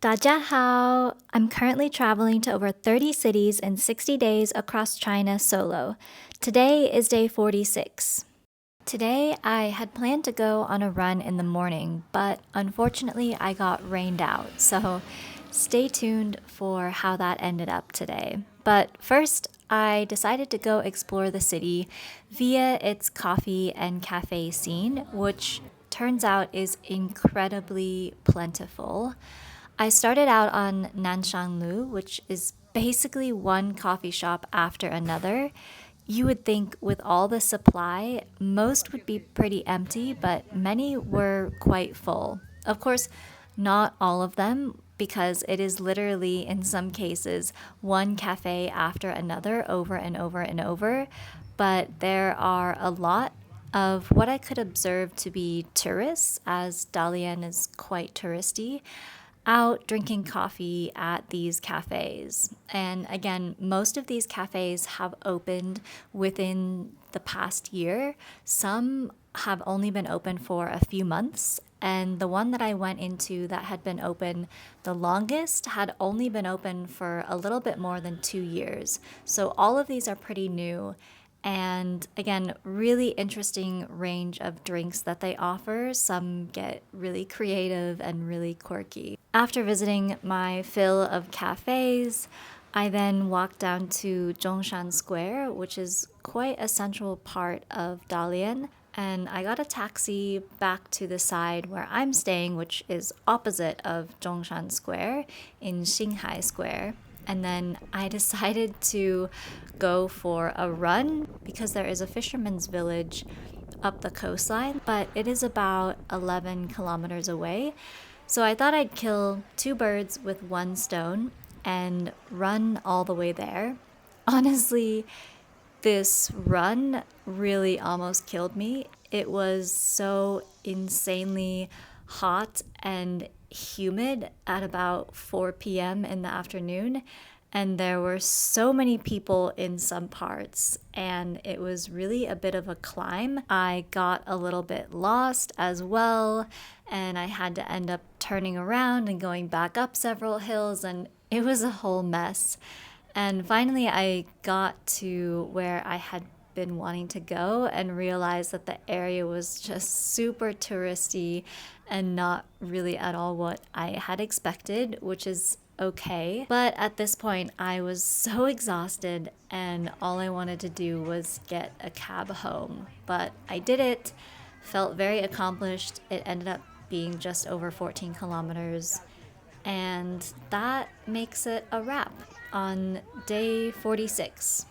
大家好! I'm currently traveling to over 30 cities in 60 days across China solo. Today is day 46. Today, I had planned to go on a run in the morning, but unfortunately, I got rained out, so stay tuned for how that ended up today. But first, I decided to go explore the city via its coffee and cafe scene, which turns out is incredibly plentiful. I started out on Nanshanlu, which is basically one coffee shop after another. You would think with all the supply, most would be pretty empty, but many were quite full. Of course, not all of them, because it is literally, in some cases, one cafe after another over and over and over. But there are a lot of what I could observe to be tourists, as Dalian is quite touristy, out drinking coffee at these cafes. And again, most of these cafes have opened within the past year. Some have only been open for a few months. And the one that I went into that had been open the longest had only been open for a little bit more than 2 years. So all of these are pretty new. And again, really interesting range of drinks that they offer. Some get really creative and really quirky. After visiting my fill of cafes, I then walked down to Zhongshan Square, which is quite a central part of Dalian. And I got a taxi back to the side where I'm staying, which is opposite of Zhongshan Square in Xinghai Square. And then I decided to go for a run because there is a fisherman's village up the coastline, but it is about 11 kilometers away. So I thought I'd kill two birds with one stone and run all the way there. Honestly, this run really almost killed me. It was so insanely hot and humid at about 4 p.m. in the afternoon, and there were so many people in some parts, and it was really a bit of a climb. I got a little bit lost as well, and I had to end up turning around and going back up several hills, and it was a whole mess. And finally, I got to where I had been wanting to go and realized that the area was just super touristy and not really at all what I had expected, which is okay. But at this point, I was so exhausted and all I wanted to do was get a cab home. But I did it, felt very accomplished. It ended up being just over 14 kilometers. And that makes it a wrap on day 46.